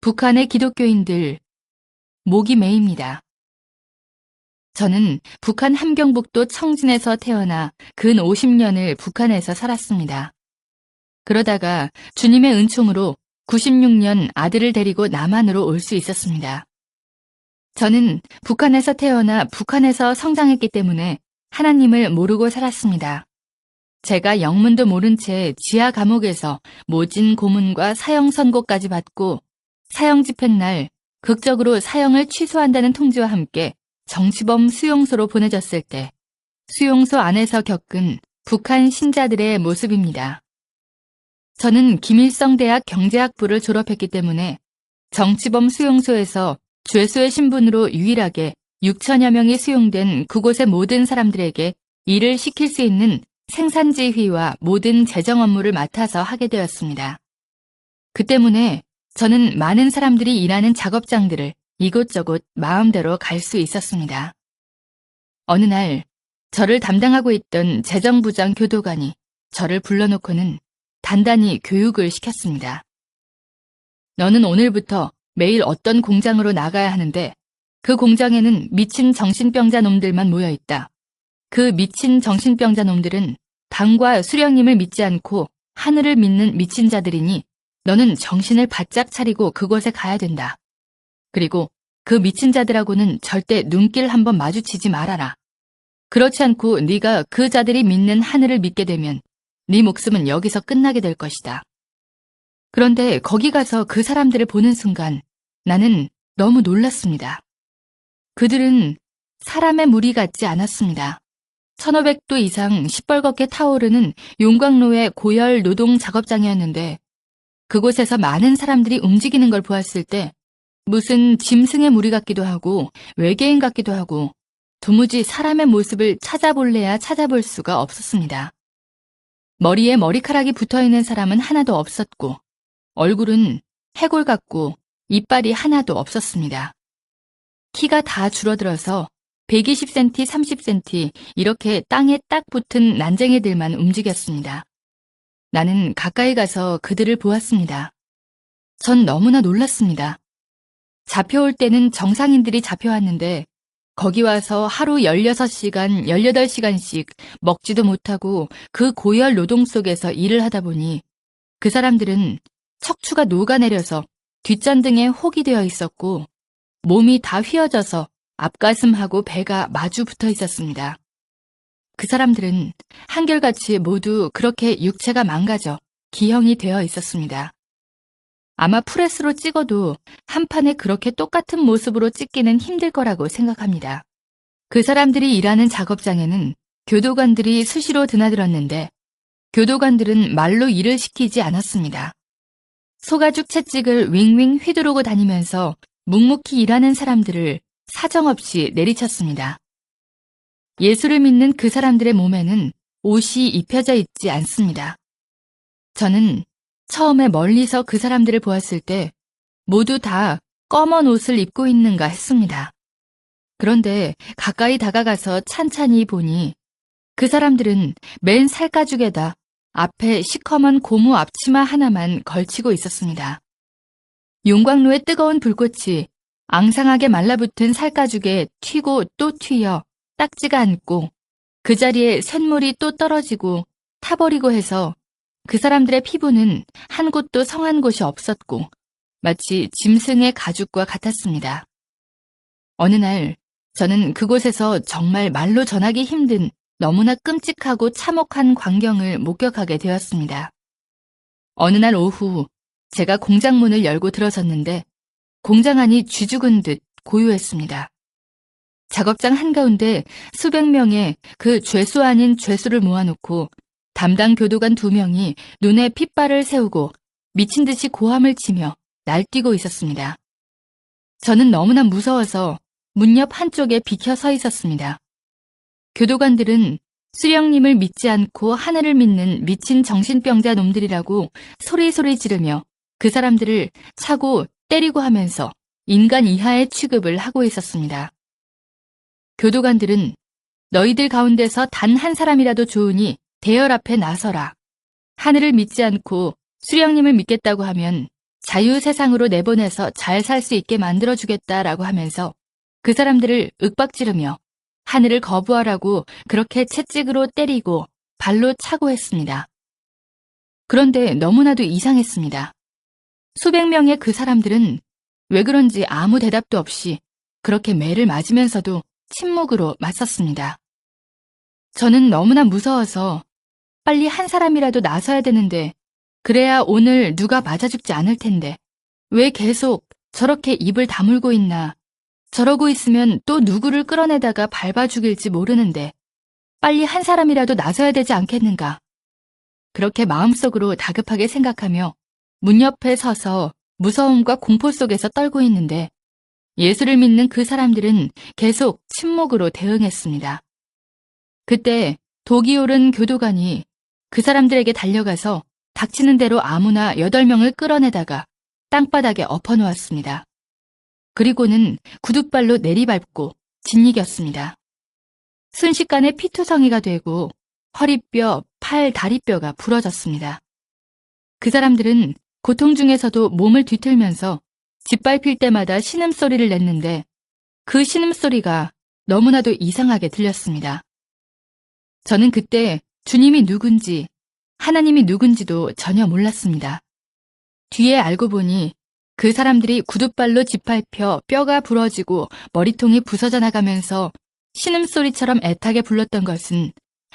북한의 기독교인들, 목이 메입니다. 저는 북한 함경북도 청진에서 태어나 근 50년을 북한에서 살았습니다. 그러다가 주님의 은총으로 96년 아들을 데리고 남한으로 올 수 있었습니다. 저는 북한에서 태어나 북한에서 성장했기 때문에 하나님을 모르고 살았습니다. 제가 영문도 모른 채 지하 감옥에서 모진 고문과 사형 선고까지 받고 사형 집행날 극적으로 사형을 취소한다는 통지와 함께 정치범 수용소로 보내졌을 때 수용소 안에서 겪은 북한 신자들의 모습입니다. 저는 김일성대학 경제학부를 졸업했기 때문에 정치범 수용소에서 죄수의 신분으로 유일하게 6천여 명이 수용된 그곳의 모든 사람들에게 일을 시킬 수 있는 생산지휘와 모든 재정 업무를 맡아서 하게 되었습니다. 그 때문에 저는 많은 사람들이 일하는 작업장들을 이곳저곳 마음대로 갈 수 있었습니다. 어느 날 저를 담당하고 있던 재정부장 교도관이 저를 불러놓고는 단단히 교육을 시켰습니다. 너는 오늘부터 매일 어떤 공장으로 나가야 하는데 그 공장에는 미친 정신병자 놈들만 모여 있다. 그 미친 정신병자 놈들은 당과 수령님을 믿지 않고 하늘을 믿는 미친 자들이니 너는 정신을 바짝 차리고 그곳에 가야 된다. 그리고 그 미친 자들하고는 절대 눈길 한번 마주치지 말아라. 그렇지 않고 네가 그 자들이 믿는 하늘을 믿게 되면 네 목숨은 여기서 끝나게 될 것이다. 그런데 거기 가서 그 사람들을 보는 순간 나는 너무 놀랐습니다. 그들은 사람의 무리 같지 않았습니다. 1500도 이상 시뻘겋게 타오르는 용광로의 고열 노동 작업장이었는데 그곳에서 많은 사람들이 움직이는 걸 보았을 때 무슨 짐승의 무리 같기도 하고 외계인 같기도 하고 도무지 사람의 모습을 찾아볼래야 찾아볼 수가 없었습니다. 머리에 머리카락이 붙어있는 사람은 하나도 없었고 얼굴은 해골 같고 이빨이 하나도 없었습니다. 키가 다 줄어들어서 120cm, 30cm 이렇게 땅에 딱 붙은 난쟁이들만 움직였습니다. 나는 가까이 가서 그들을 보았습니다. 전 너무나 놀랐습니다. 잡혀올 때는 정상인들이 잡혀왔는데 거기 와서 하루 16시간, 18시간씩 먹지도 못하고 그 고열 노동 속에서 일을 하다 보니 그 사람들은 척추가 녹아내려서 뒷잔등에 혹이 되어 있었고 몸이 다 휘어져서 앞가슴하고 배가 마주 붙어 있었습니다. 그 사람들은 한결같이 모두 그렇게 육체가 망가져 기형이 되어 있었습니다. 아마 프레스로 찍어도 한 판에 그렇게 똑같은 모습으로 찍기는 힘들 거라고 생각합니다. 그 사람들이 일하는 작업장에는 교도관들이 수시로 드나들었는데 교도관들은 말로 일을 시키지 않았습니다. 소가죽 채찍을 윙윙 휘두르고 다니면서 묵묵히 일하는 사람들을 사정없이 내리쳤습니다. 예수를 믿는 그 사람들의 몸에는 옷이 입혀져 있지 않습니다. 저는 처음에 멀리서 그 사람들을 보았을 때 모두 다 검은 옷을 입고 있는가 했습니다. 그런데 가까이 다가가서 찬찬히 보니 그 사람들은 맨 살가죽에다 앞에 시커먼 고무 앞치마 하나만 걸치고 있었습니다. 용광로의 뜨거운 불꽃이 앙상하게 말라붙은 살가죽에 튀고 또 튀어 딱지가 않고 그 자리에 쇳물이 또 떨어지고 타버리고 해서 그 사람들의 피부는 한 곳도 성한 곳이 없었고 마치 짐승의 가죽과 같았습니다. 어느 날 저는 그곳에서 정말 말로 전하기 힘든 너무나 끔찍하고 참혹한 광경을 목격하게 되었습니다. 어느 날 오후 제가 공장 문을 열고 들어섰는데 공장 안이 쥐죽은 듯 고요했습니다. 작업장 한가운데 수백 명의 그 죄수 아닌 죄수를 모아놓고 담당 교도관 2명이 눈에 핏발을 세우고 미친 듯이 고함을 치며 날뛰고 있었습니다. 저는 너무나 무서워서 문 옆 한쪽에 비켜 서 있었습니다. 교도관들은 수령님을 믿지 않고 하늘을 믿는 미친 정신병자 놈들이라고 소리소리 지르며 그 사람들을 차고 때리고 하면서 인간 이하의 취급을 하고 있었습니다. 교도관들은 너희들 가운데서 단 한 사람이라도 좋으니 대열 앞에 나서라. 하늘을 믿지 않고 수령님을 믿겠다고 하면 자유 세상으로 내보내서 잘 살 수 있게 만들어주겠다라고 하면서 그 사람들을 윽박지르며 하늘을 거부하라고 그렇게 채찍으로 때리고 발로 차고 했습니다. 그런데 너무나도 이상했습니다. 수백 명의 그 사람들은 왜 그런지 아무 대답도 없이 그렇게 매를 맞으면서도 침묵으로 맞섰습니다. 저는 너무나 무서워서 빨리 한 사람이라도 나서야 되는데 그래야 오늘 누가 맞아 죽지 않을 텐데 왜 계속 저렇게 입을 다물고 있나. 저러고 있으면 또 누구를 끌어내다가 밟아 죽일지 모르는데 빨리 한 사람이라도 나서야 되지 않겠는가. 그렇게 마음속으로 다급하게 생각하며 문 옆에 서서 무서움과 공포 속에서 떨고 있는데 예수를 믿는 그 사람들은 계속 침묵으로 대응했습니다. 그때 독이 오른 교도관이 그 사람들에게 달려가서 닥치는 대로 아무나 8명을 끌어내다가 땅바닥에 엎어놓았습니다. 그리고는 구둣발로 내리밟고 짓이겼습니다. 순식간에 피투성이가 되고 허리뼈, 팔, 다리뼈가 부러졌습니다. 그 사람들은 고통 중에서도 몸을 뒤틀면서 짓밟힐 때마다 신음소리를 냈는데 그 신음소리가 너무나도 이상하게 들렸습니다. 저는 그때 주님이 누군지 하나님이 누군지도 전혀 몰랐습니다. 뒤에 알고 보니 그 사람들이 구둣발로 짓밟혀 뼈가 부러지고 머리통이 부서져 나가면서 신음소리처럼 애타게 불렀던 것은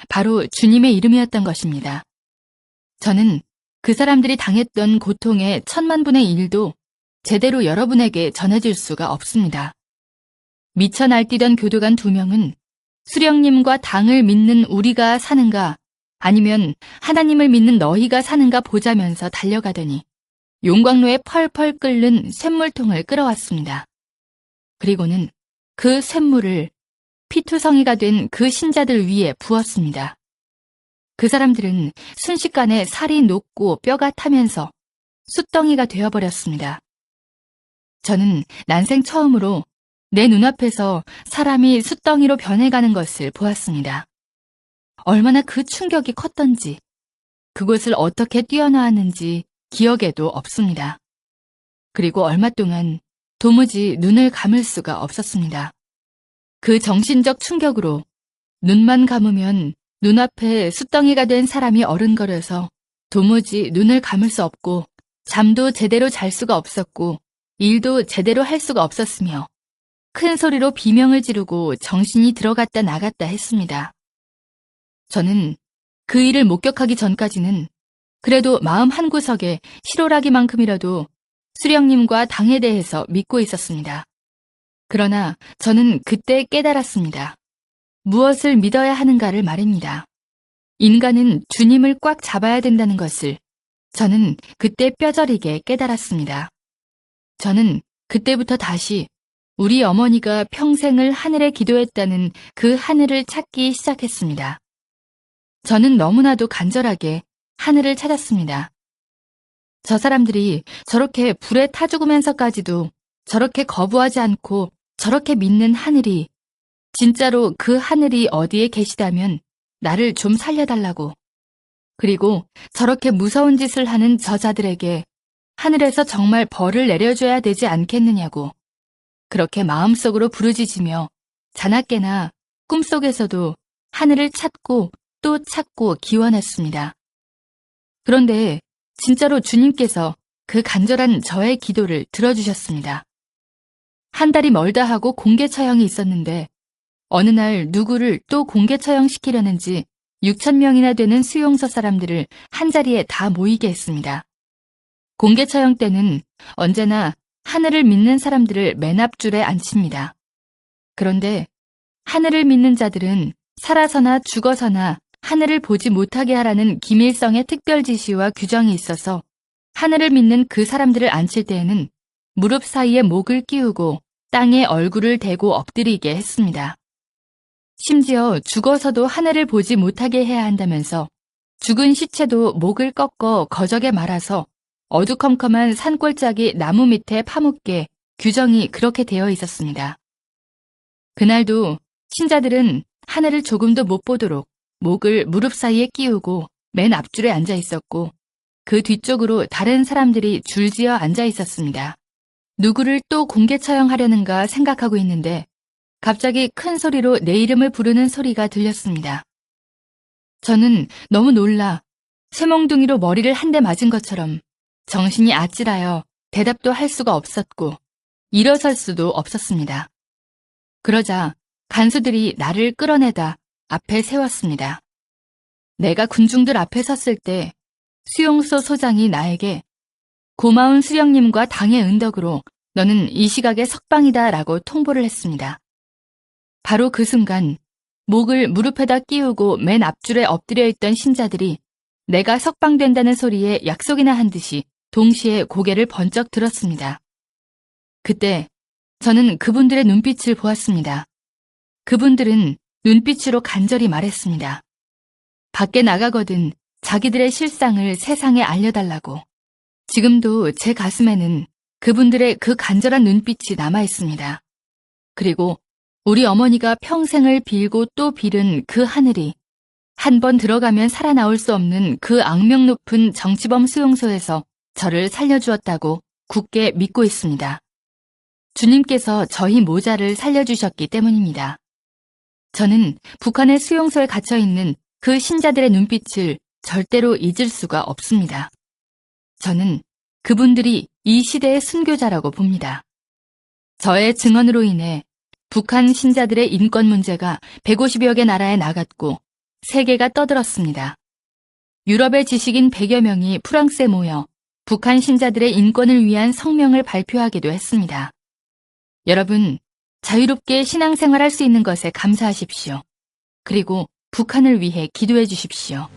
바로 주님의 이름이었던 것입니다. 저는 그 사람들이 당했던 고통의 1000만분의 1도 제대로 여러분에게 전해줄 수가 없습니다. 미쳐 날뛰던 교도관 2명은 수령님과 당을 믿는 우리가 사는가 아니면 하나님을 믿는 너희가 사는가 보자면서 달려가더니 용광로에 펄펄 끓는 샘물통을 끌어왔습니다. 그리고는 그 샘물을 피투성이가 된 그 신자들 위에 부었습니다. 그 사람들은 순식간에 살이 녹고 뼈가 타면서 숯덩이가 되어버렸습니다. 저는 난생 처음으로 내 눈앞에서 사람이 숯덩이로 변해가는 것을 보았습니다. 얼마나 그 충격이 컸던지, 그곳을 어떻게 뛰어나왔는지 기억에도 없습니다. 그리고 얼마 동안 도무지 눈을 감을 수가 없었습니다. 그 정신적 충격으로 눈만 감으면 눈앞에 숯덩이가 된 사람이 어른거려서 도무지 눈을 감을 수 없고 잠도 제대로 잘 수가 없었고 일도 제대로 할 수가 없었으며 큰 소리로 비명을 지르고 정신이 들어갔다 나갔다 했습니다. 저는 그 일을 목격하기 전까지는 그래도 마음 한구석에 실오라기만큼이라도 수령님과 당에 대해서 믿고 있었습니다. 그러나 저는 그때 깨달았습니다. 무엇을 믿어야 하는가를 말입니다. 인간은 주님을 꽉 잡아야 된다는 것을 저는 그때 뼈저리게 깨달았습니다. 저는 그때부터 다시 우리 어머니가 평생을 하늘에 기도했다는 그 하늘을 찾기 시작했습니다. 저는 너무나도 간절하게 하늘을 찾았습니다. 저 사람들이 저렇게 불에 타 죽으면서까지도 저렇게 거부하지 않고 저렇게 믿는 하늘이 진짜로 그 하늘이 어디에 계시다면 나를 좀 살려달라고. 그리고 저렇게 무서운 짓을 하는 저자들에게 하늘에서 정말 벌을 내려줘야 되지 않겠느냐고. 그렇게 마음속으로 부르짖으며 자나깨나 꿈속에서도 하늘을 찾고 또 찾고 기원했습니다. 그런데 진짜로 주님께서 그 간절한 저의 기도를 들어주셨습니다. 한 달이 멀다 하고 공개 처형이 있었는데 어느 날 누구를 또 공개 처형시키려는지 6,000명이나 되는 수용소 사람들을 한자리에 다 모이게 했습니다. 공개 처형 때는 언제나 하늘을 믿는 사람들을 맨 앞줄에 앉힙니다. 그런데 하늘을 믿는 자들은 살아서나 죽어서나 하늘을 보지 못하게 하라는 기밀성의 특별 지시와 규정이 있어서 하늘을 믿는 그 사람들을 앉힐 때에는 무릎 사이에 목을 끼우고 땅에 얼굴을 대고 엎드리게 했습니다. 심지어 죽어서도 하늘을 보지 못하게 해야 한다면서 죽은 시체도 목을 꺾어 거적에 말아서 어두컴컴한 산골짜기 나무 밑에 파묻게 규정이 그렇게 되어 있었습니다. 그날도 신자들은 하늘을 조금도 못 보도록 목을 무릎 사이에 끼우고 맨 앞줄에 앉아 있었고 그 뒤쪽으로 다른 사람들이 줄지어 앉아 있었습니다. 누구를 또 공개 처형하려는가 생각하고 있는데 갑자기 큰 소리로 내 이름을 부르는 소리가 들렸습니다. 저는 너무 놀라 쇠몽둥이로 머리를 한 대 맞은 것처럼 정신이 아찔하여 대답도 할 수가 없었고 일어설 수도 없었습니다. 그러자 간수들이 나를 끌어내다 앞에 세웠습니다. 내가 군중들 앞에 섰을 때 수용소 소장이 나에게 고마운 수령님과 당의 은덕으로 너는 이 시각에 석방이다 라고 통보를 했습니다. 바로 그 순간 목을 무릎에다 끼우고 맨 앞줄에 엎드려 있던 신자들이 내가 석방된다는 소리에 약속이나 한 듯이 동시에 고개를 번쩍 들었습니다. 그때 저는 그분들의 눈빛을 보았습니다. 그분들은 눈빛으로 간절히 말했습니다. 밖에 나가거든 자기들의 실상을 세상에 알려달라고. 지금도 제 가슴에는 그분들의 그 간절한 눈빛이 남아 있습니다. 그리고 우리 어머니가 평생을 빌고 또 빌은 그 하늘이 한 번 들어가면 살아나올 수 없는 그 악명 높은 정치범 수용소에서 저를 살려주었다고 굳게 믿고 있습니다. 주님께서 저희 모자를 살려주셨기 때문입니다. 저는 북한의 수용소에 갇혀있는 그 신자들의 눈빛을 절대로 잊을 수가 없습니다. 저는 그분들이 이 시대의 순교자라고 봅니다. 저의 증언으로 인해 북한 신자들의 인권 문제가 150여 개 나라에 나갔고 세계가 떠들었습니다. 유럽의 지식인 100여 명이 프랑스에 모여 북한 신자들의 인권을 위한 성명을 발표하기도 했습니다. 여러분, 자유롭게 신앙생활할 수 있는 것에 감사하십시오. 그리고 북한을 위해 기도해 주십시오.